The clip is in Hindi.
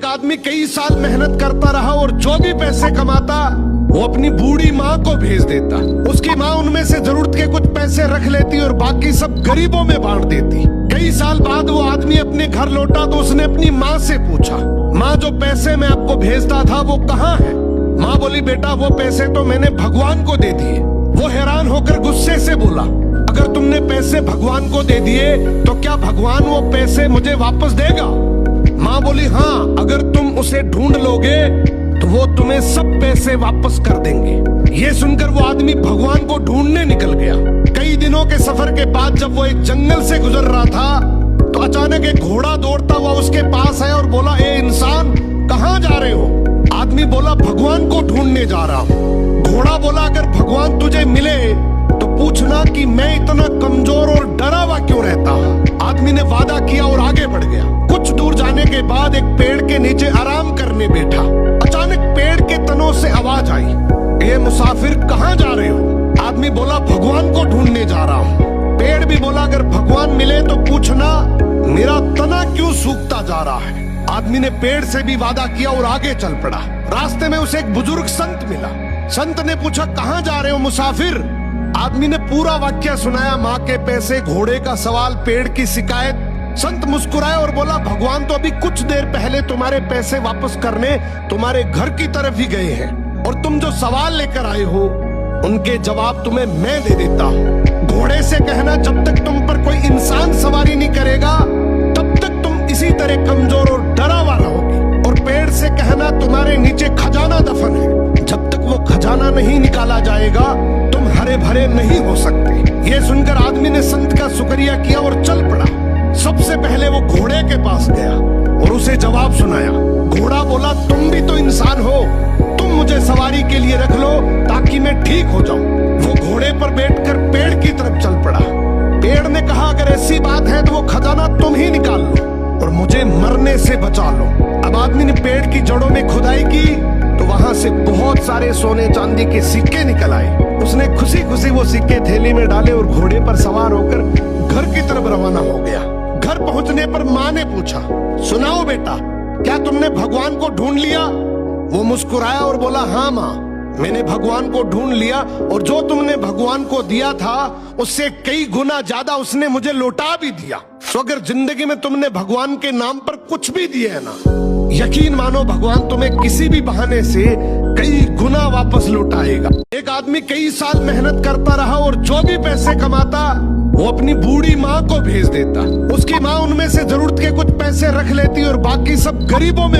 एक आदमी कई साल मेहनत करता रहा और जो भी पैसे कमाता वो अपनी बूढ़ी माँ को भेज देता। उसकी माँ उनमें से जरूरत के कुछ पैसे रख लेती और बाकी सब गरीबों में बांट देती। कई साल बाद वो आदमी अपने घर लौटा तो उसने अपनी माँ से पूछा, माँ जो पैसे मैं आपको भेजता था वो कहाँ है? माँ बोली, बेटा वो पैसे तो मैंने भगवान को दे दिए। वो हैरान होकर गुस्से से बोला, अगर तुमने पैसे भगवान को दे दिए तो क्या भगवान वो पैसे मुझे वापस देगा? माँ बोली, हाँ, अगर तुम उसे ढूंढ लोगे तो वो तुम्हें सब पैसे वापस कर देंगे। ये सुनकर वो आदमी भगवान को ढूंढने निकल गया। कई दिनों के सफर के बाद जब वो एक जंगल से गुजर रहा था तो अचानक एक घोड़ा दौड़ता हुआ उसके पास आया और बोला, ए इंसान, कहाँ जा रहे हो? आदमी बोला, भगवान को ढूंढने जा रहा हूँ। घोड़ा बोला, अगर भगवान तुझे मिले तो पूछना कि मैं इतना कमजोर और डरा हुआ क्यों रहता हूँ। आदमी ने वादा किया और आगे बढ़ गया। कुछ दूर जाने के बाद एक पेड़ के नीचे आराम करने बैठा। अचानक पेड़ के तनों से आवाज आई, ये मुसाफिर कहाँ जा रहे हो? आदमी बोला, भगवान को ढूंढने जा रहा हूँ। पेड़ भी बोला, अगर भगवान मिले तो पूछना मेरा तना क्यों सूखता जा रहा है। आदमी ने पेड़ से भी वादा किया और आगे चल पड़ा। रास्ते में उसे एक बुजुर्ग संत मिला। संत ने पूछा, कहाँ जा रहे हो मुसाफिर? आदमी ने पूरा वाक्य सुनाया, माँ के पैसे, घोड़े का सवाल, पेड़ की शिकायत। संत मुस्कुराए और बोला, भगवान तो अभी कुछ देर पहले तुम्हारे पैसे वापस करने तुम्हारे घर की तरफ ही गए हैं और तुम जो सवाल लेकर आए हो उनके जवाब तुम्हें मैं दे देता हूँ। घोड़े से कहना, जब तक तुम पर कोई इंसान सवारी नहीं करेगा तब तक तुम इसी तरह कमजोर और डरा हुआ रहोगे। और पेड़ से कहना, तुम्हारे नीचे खजाना दफन है, जब तक वो खजाना नहीं निकाला जाएगा तुम हरे भरे नहीं हो सकते। ये सुनकर आदमी ने संत का शुक्रिया किया और चल पड़ा। सबसे पहले वो घोड़े के पास गया और उसे जवाब सुनाया। घोड़ा बोला, तुम भी तो इंसान हो, तुम मुझे सवारी के लिए रख लो ताकि मैं ठीक हो जाऊं। वो घोड़े पर बैठकर पेड़ की तरफ चल पड़ा। पेड़ ने कहा, अगर ऐसी बात है तो वो खजाना तुम ही निकाल लो और मुझे मरने से बचा लो। अब आदमी ने पेड़ की जड़ों में खुदाई की तो वहां से बहुत सारे सोने चांदी के सिक्के निकल आए। उसने खुशी खुशी वो सिक्के थैली में डाले और घोड़े पर सवार होकर घर की तरफ रवाना हो गया। घर पहुंचने पर माँ ने पूछा, सुनाओ बेटा, क्या तुमने भगवान को ढूंढ लिया? वो मुस्कुराया और बोला, हाँ माँ, मैंने भगवान को ढूंढ लिया और जो तुमने भगवान को दिया था उससे कई गुना ज्यादा उसने मुझे लौटा भी दिया। तो अगर जिंदगी में तुमने भगवान के नाम पर कुछ भी दिया है ना, यकीन मानो भगवान तुम्हें किसी भी बहाने से कई गुना वापस लौटाएगा। एक आदमी कई साल मेहनत करता रहा और जो भी पैसे कमाता वो अपनी बूढ़ी माँ को भेज देता। उसकी माँ उनमें से जरूरत के कुछ पैसे रख लेती और बाकी सब गरीबों में